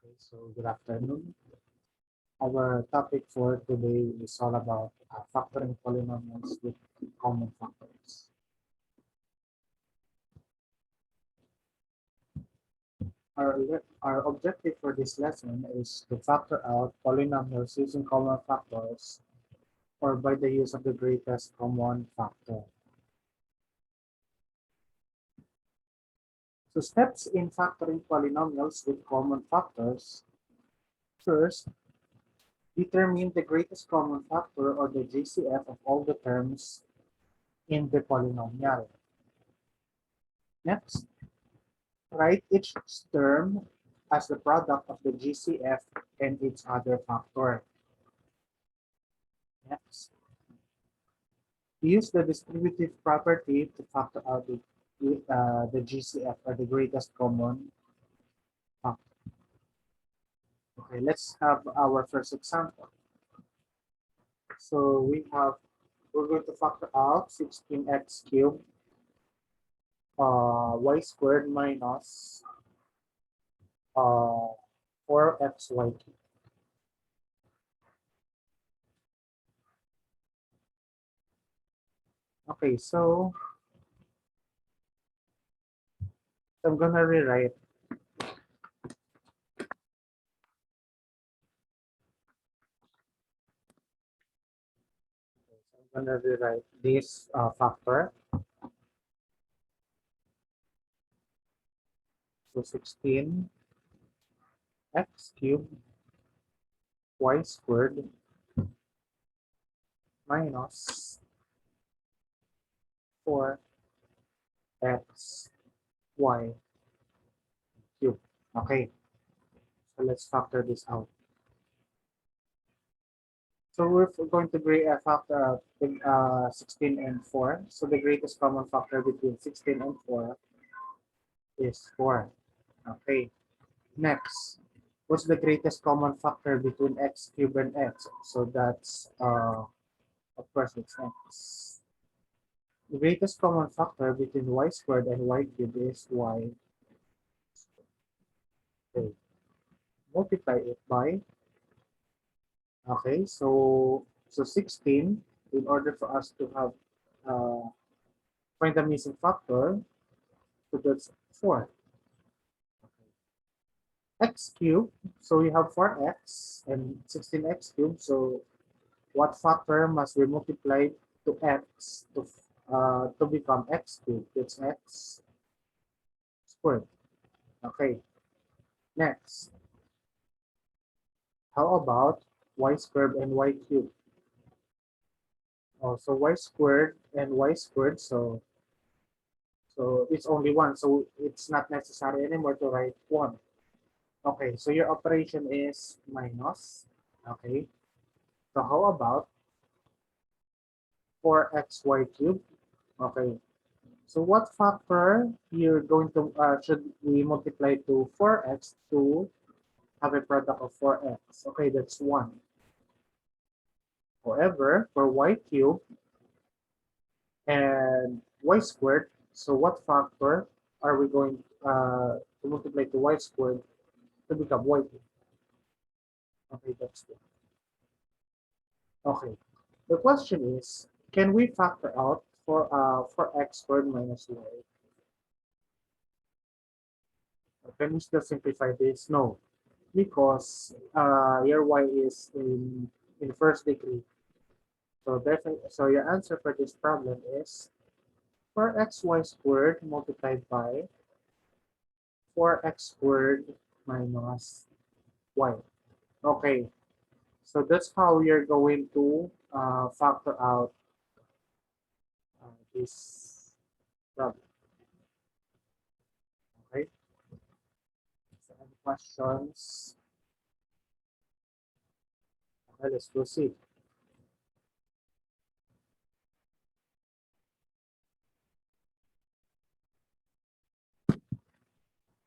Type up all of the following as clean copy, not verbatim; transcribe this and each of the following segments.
Okay, so good afternoon. Our topic for today is all about factoring polynomials with common factors. Our objective for this lesson is to factor out polynomials using common factors or by the use of the greatest common factor. So steps in factoring polynomials with common factors. First, determine the greatest common factor or the GCF of all the terms in the polynomial. Next, write each term as the product of the GCF and its other factor. Next, use the distributive property to factor out the GCF or the greatest common factor. Okay, let's have our first example. So we're going to factor out 16x cubed y squared minus 4xy cubed. Okay, so I'm gonna rewrite. I'm gonna rewrite this factor. So 16 x cubed y squared minus 4x y cubed. Okay, so let's factor this out. So we're going to factor 16 and 4. So the greatest common factor between 16 and 4 is 4. Okay, next, what's the greatest common factor between x cubed and x? So that's, of course, it's x. The greatest common factor between y squared and y cubed is y. Okay. Multiply it by, okay, so 16, in order for us to have, find the missing factor, so that's 4. X cubed, so we have 4x and 16x cubed, so what factor must we multiply to x to become x cubed? It's x squared. Okay, next, how about y squared and y cubed? Oh, so y squared and y squared, so it's only one, so it's not necessary anymore to write 1. Okay, so your operation is minus. Okay, so how about 4xy cubed? Okay, so what factor you're going to should we multiply to 4x to have a product of 4x? Okay, that's 1. However, for y cubed and y squared, so what factor are we going to multiply to y squared to become y cubed? Okay, that's good. Okay, the question is, can we factor out for x squared minus y? Can we still simplify this? No, because your y is in first degree. So definitely, so your answer for this problem is 4xy squared multiplied by 4x squared minus y. Okay, so that's how you're going to factor out this problem. Okay, so any questions? Okay, let's proceed.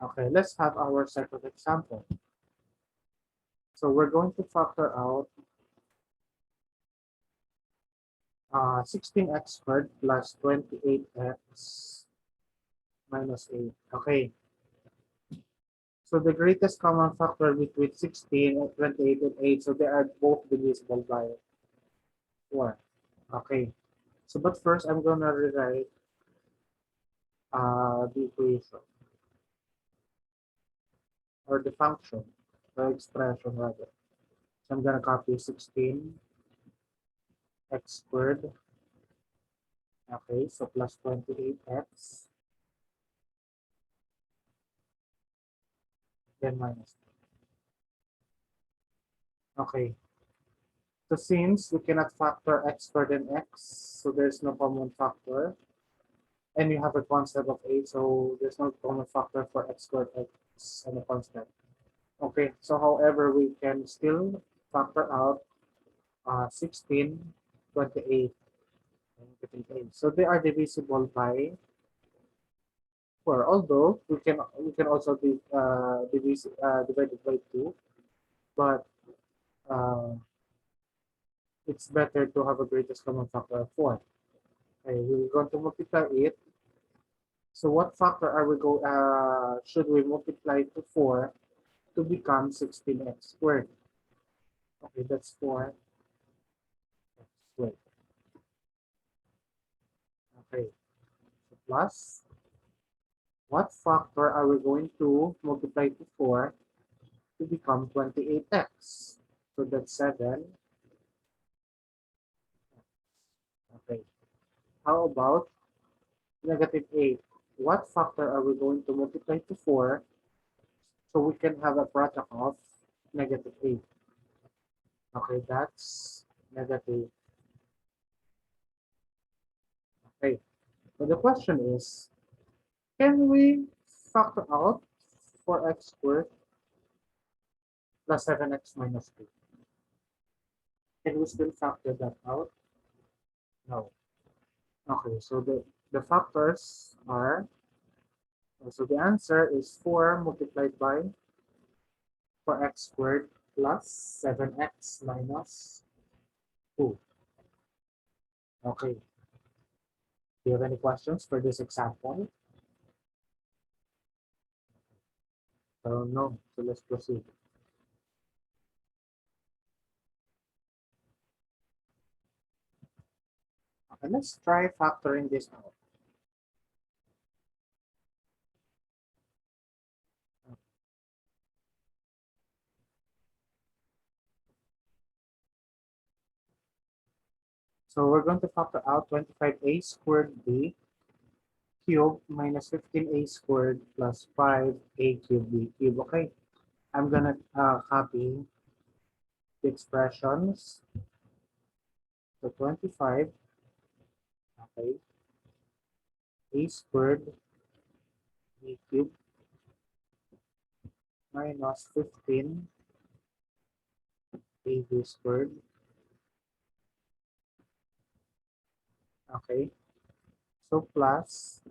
Okay, let's have our second example. So we're going to factor out 16x squared plus 28x minus 8. Okay. So the greatest common factor between 16 and 28 and 8, so they are both divisible by 4. Okay. So but first I'm gonna rewrite the equation or the function, the expression rather. So I'm gonna copy 16 x squared. Okay, so plus 28x, then minus. Okay, so since we cannot factor x squared and x, so there's no common factor, and you have a constant of 8, so there's no common factor for x squared x and a constant. Okay, so however, we can still factor out 16, 28, and 58. So they are divisible by 4, although we can also divide it by 2, but uh, it's better to have a greatest common factor of 4. Okay, we're going to multiply it. So what factor are we should we multiply to 4 to become 16x squared? Okay, that's 4x squared. Okay, so plus, what factor are we going to multiply to 4 to become 28x? So that's 7. Okay, how about negative 8? What factor are we going to multiply to 4 so we can have a product of negative 8? Okay, that's negative. Okay, so the question is, can we factor out 4x squared plus 7x minus 2? Can we still factor that out? No. Okay, so the factors are, so the answer is 4 multiplied by 4x squared plus 7x minus 2. Okay, do you have any questions for this example? No, so let's proceed. Okay, let's try factoring this out. So we're going to factor out 25a squared b cubed minus 15a squared plus 5a cubed b cubed. Okay, I'm gonna copy the expressions. So 25, okay, a squared b cubed minus 15 ab squared. Okay, so plus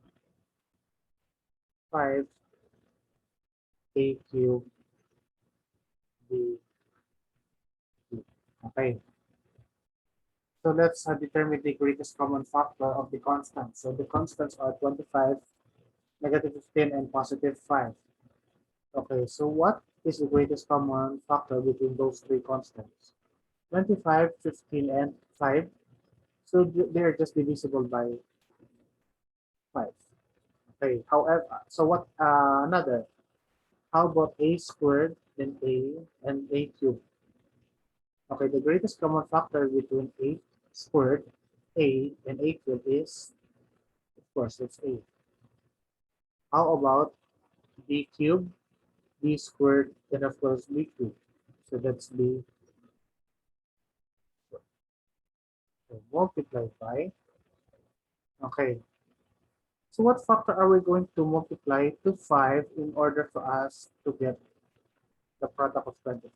5a cubed b cubed. Okay, so let's determine the greatest common factor of the constants. So the constants are 25, negative 15, and positive 5. Okay, so what is the greatest common factor between those three constants? 25, 15, and 5. So they're just divisible by 5. Okay, however, so what, another, how about a squared, then a, and a cubed? Okay, the greatest common factor between a squared, a, and a cubed is, of course, it's a. How about b cubed, b squared, and of course b cubed? So that's b multiplied by, okay. So what factor are we going to multiply to 5 in order for us to get the product of 20?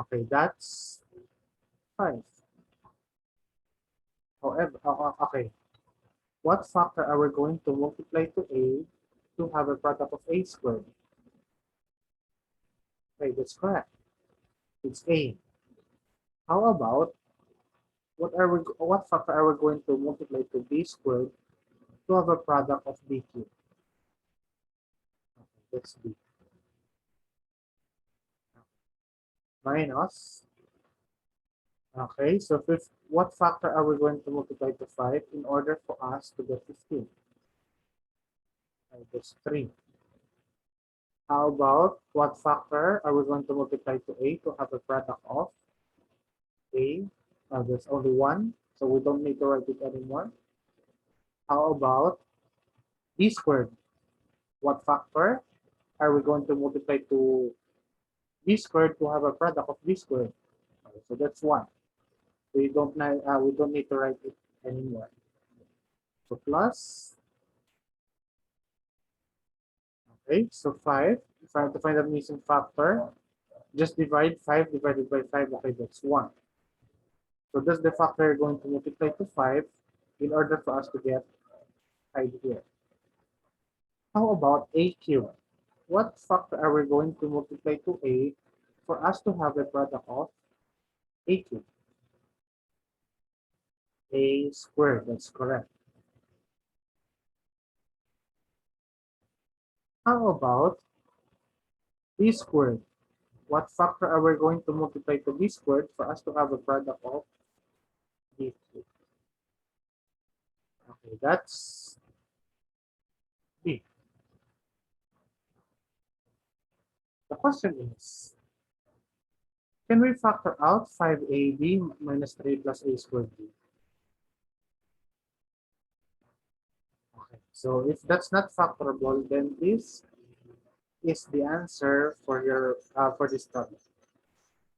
Okay, that's 5. However, okay, what factor are we going to multiply to a to have a product of a squared? Okay, that's correct. It's a. How about what factor are we going to multiply to b squared to have a product of b cubed? That's B. Minus. Okay, so what factor are we going to multiply to 5 in order for us to get 15? That's 3. How about what factor are we going to multiply to A to have a product of A? There's only 1, so we don't need to write it anymore. How about B squared? What factor are we going to multiply to B squared to have a product of B squared? Okay, so that's 1. We don't need to write it anymore. So plus, okay, so 5. If I have to find the missing factor, just divide 5 divided by 5. Okay, that's 1. So that's the factor you're going to multiply to 5 in order for us to get 5 here. How about A cubed? What factor are we going to multiply to A for us to have a product of A cubed? A squared, that's correct. How about B squared? What factor are we going to multiply to B squared for us to have a product of B cubed? Okay, that's B. The question is, can we factor out 5ab minus 3 plus a squared b? Okay, so if that's not factorable, then this is the answer for your for this problem.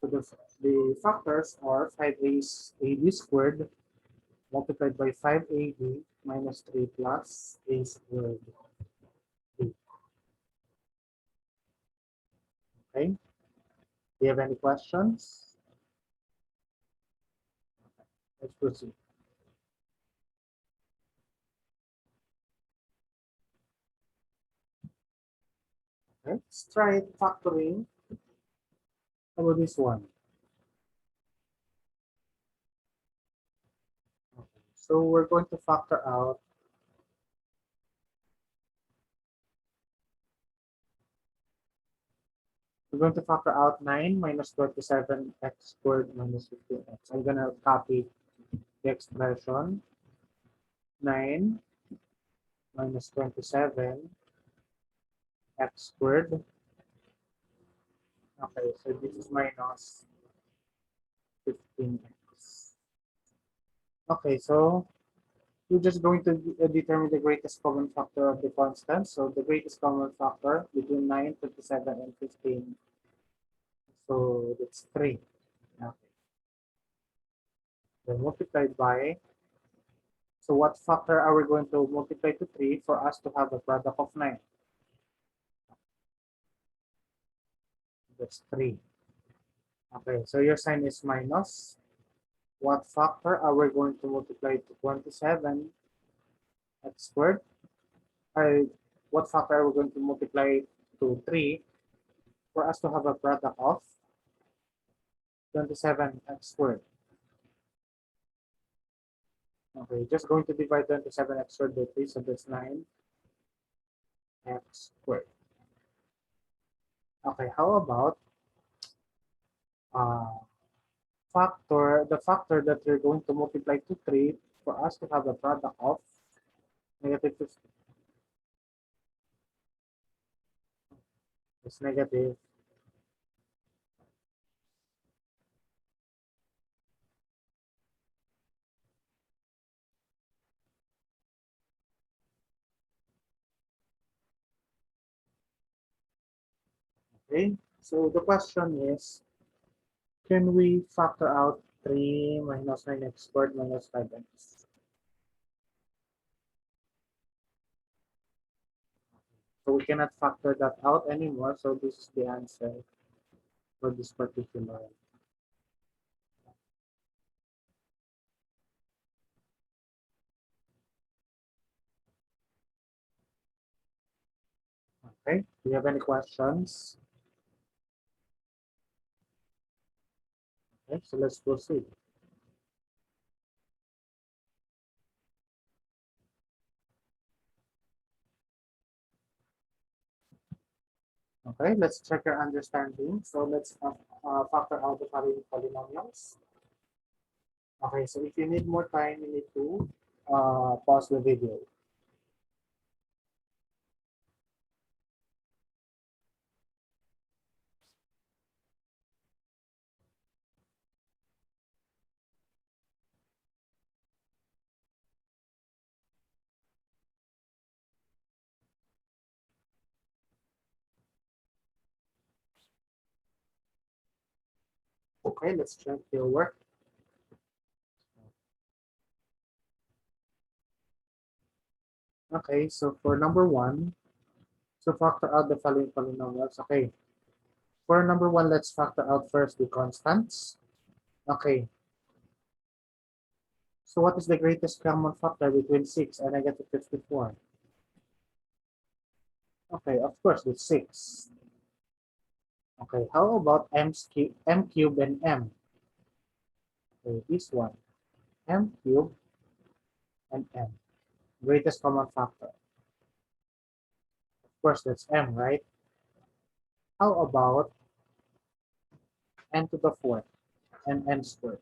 So the factors are 5ab squared multiplied by 5ab minus 3 plus a squared b. Okay, do you have any questions? Let's proceed. Okay, let's try factoring. How about this one? Okay, so we're going to factor out. We're going to factor out 9 minus 27 x squared minus 15x. I'm going to copy the expression 9 minus 27 x squared. Okay, so this is minus 15x. Okay, so we're just going to determine the greatest common factor of the constant. So the greatest common factor between 9, 27, and 15. So that's 3. Okay. Then multiplied by. So what factor are we going to multiply to 3 for us to have a product of 9? That's 3. Okay, so your sign is minus. What factor are we going to multiply to 27 x squared? What factor are we going to multiply to 3 for us to have a product of 27 x squared? Okay, just going to divide 27 x squared by 3, so that's 9 x squared. Okay, how about uh, the factor that we're going to multiply to 3 for us to have a product of negative 50. It's negative. Okay, so the question is, can we factor out 3 minus 9x squared minus 5x? So we cannot factor that out anymore, so this is the answer for this particular. Okay, do you have any questions? Okay, so let's proceed. Okay, let's check your understanding. So let's factor out the following polynomials. Okay, so if you need more time, you need to pause the video. Okay, let's check your work. Okay, so for number one, so factor out the following polynomials. Okay, for number one, let's factor out first the constants. Okay, so what is the greatest common factor between 6 and -54? Okay, of course, it's 6. Okay, how about m cube and m? Okay, this one, m cube and m. Greatest common factor. Of course, that's m, right? How about n to the fourth and n squared?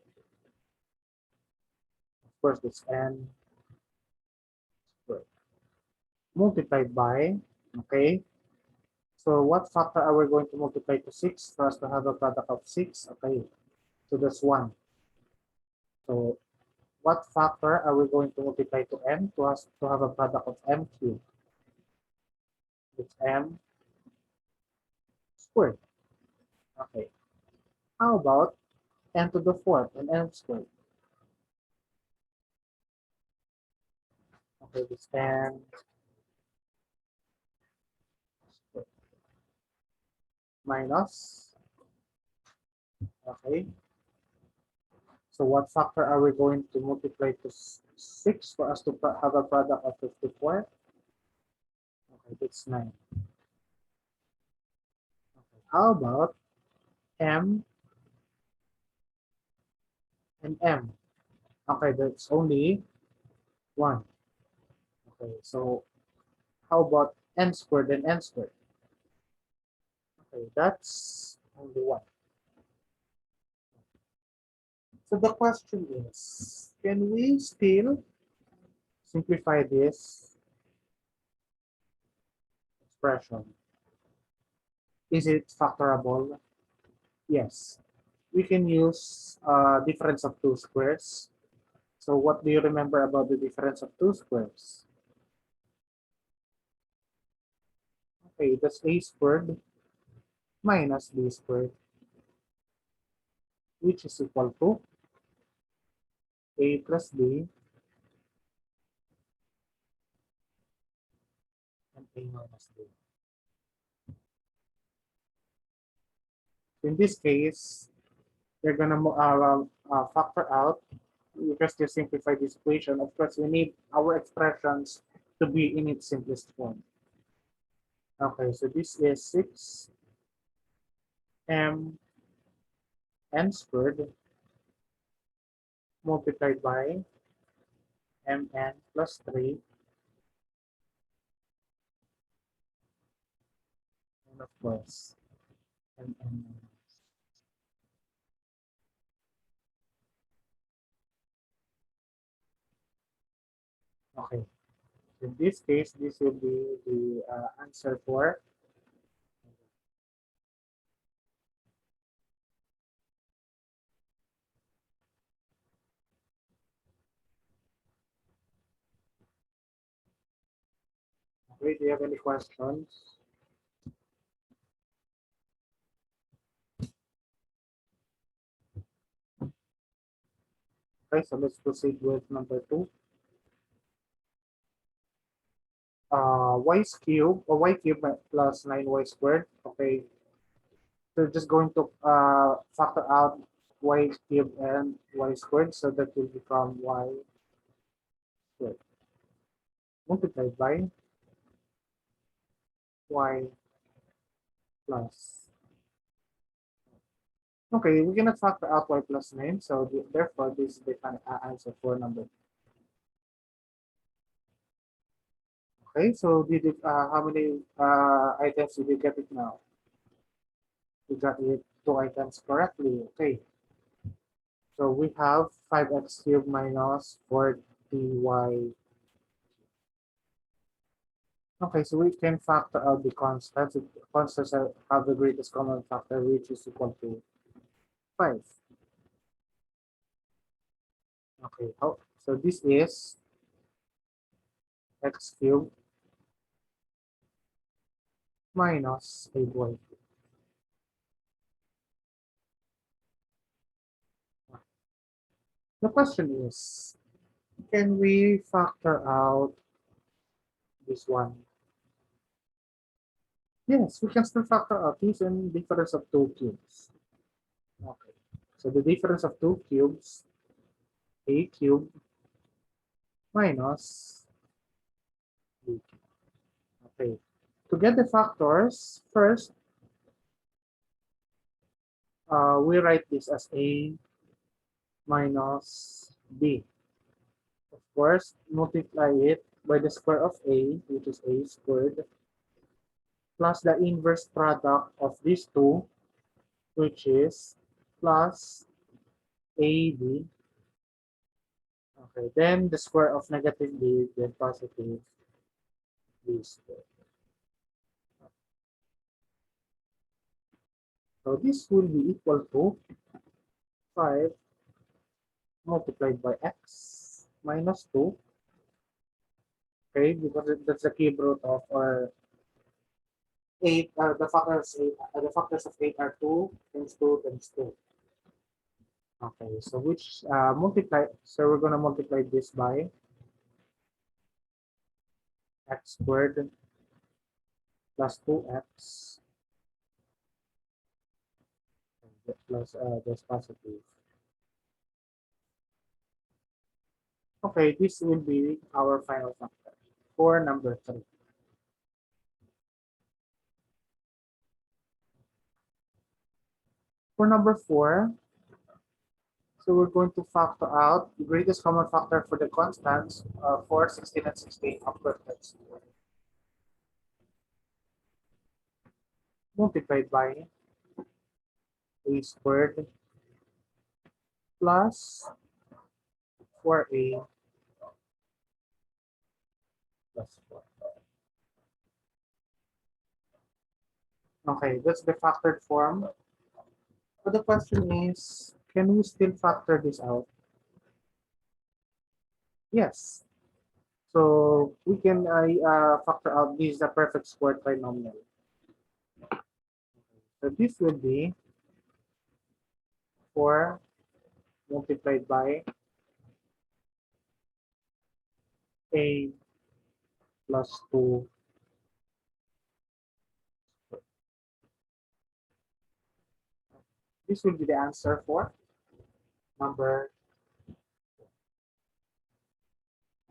Of course, that's n squared. Multiplied by, okay, so what factor are we going to multiply to 6 for us to have a product of 6? Okay, so that's 1. So what factor are we going to multiply to m to us to have a product of m cubed? It's m squared. Okay, how about n to the fourth and n squared? Okay, this n squared minus, okay, so what factor are we going to multiply to 6 for us to have a product of 54? Okay, that's 9. Okay. How about m and m? Okay, that's only 1. Okay, so how about n squared and n squared? Okay, that's only 1. So the question is, can we still simplify this expression? Is it factorable? Yes. We can use difference of two squares. So what do you remember about the difference of two squares? Okay, that's a squared minus b squared, which is equal to a plus b and a minus b. In this case, you're gonna factor out because to simplify this equation. Of course, we need our expressions to be in its simplest form. Okay, so this is 6m n squared multiplied by mn plus 3 and of course mn. Okay, in this case, this will be the answer for. Okay, do you have any questions? Okay, so let's proceed with number 2. Y cube or y cube plus 9y squared. Okay, so just going to factor out y cube and y squared, so that will become y squared multiplied by y plus. Okay, we cannot factor out y plus 9, so therefore this is the answer for number. Okay, so did it, how many items did you get it now? We got it 2 items correctly. Okay. So we have 5x cubed minus 4ty. Okay, so we can factor out the constants. The constants have the greatest common factor, which is equal to 5. Okay, so this is x cubed minus 8y. The question is, can we factor out this one? Yes, we can still factor out this and difference of two cubes. Okay, so the difference of two cubes, a cubed minus b. Okay, to get the factors, first, we write this as a minus b. Of course, multiply it by the square of a, which is a squared, plus the inverse product of these two, which is plus ab. Okay, then the square of negative b, then positive b squared. So this will be equal to 5 multiplied by x minus 2. Okay, because that's the cube root of our 8, the factors of 8 are 2 times 2 times 2. Okay, so so we're going to multiply this by x squared plus 2x plus this positive. Okay, this will be our final factor for number 3. For number 4, so we're going to factor out the greatest common factor for the constants for 16 and 16 of perfect square multiplied by a squared plus 4a plus 4. Okay, that's the factored form. But the question is, can we still factor this out? Yes. So we can factor out this is a perfect square trinomial. So this will be 4 multiplied by a plus 2. This will be the answer for number.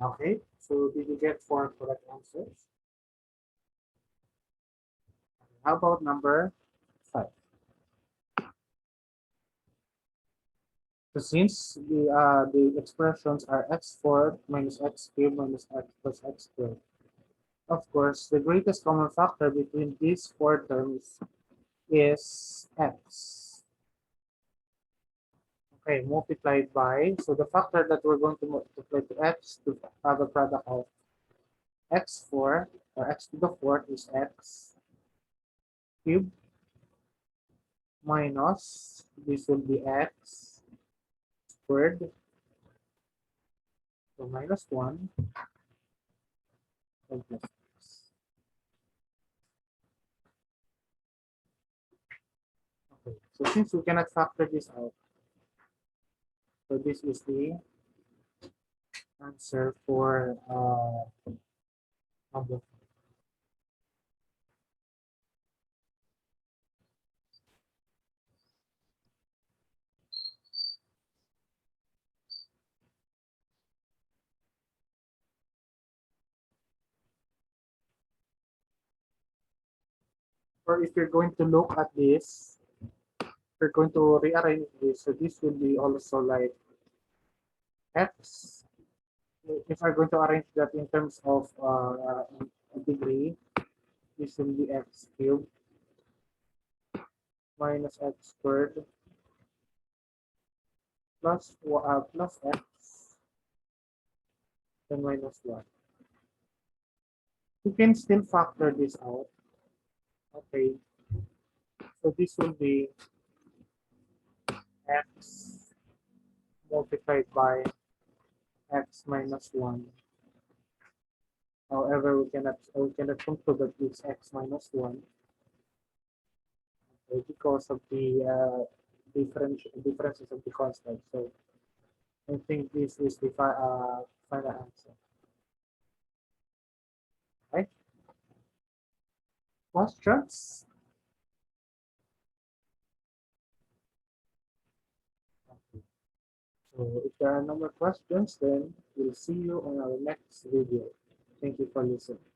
Okay, so did you get 4 correct answers? How about number 5? So since the expressions are x4 minus x cubed minus x plus x squared, of course, the greatest common factor between these 4 terms is x. Okay, multiplied by, so the factor that we're going to multiply to x to have a product of x4 or x to the 4th is x cubed minus, this will be x squared, so minus 1 and plus x. Okay, so since we cannot factor this out, so this is the answer for number. Or if you're going to look at this, we're going to rearrange this. So this will be also like x. If I'm going to arrange that in terms of degree, this will be x cubed minus x squared plus x, then minus 1. You can still factor this out. Okay, so this will be x multiplied by x minus 1. However, we cannot conclude that it's x minus 1, okay, because of the differences of the constant. So I think this is the final answer. Right? Questions? Okay. So if there are no more questions, then we'll see you on our next video. Thank you for listening.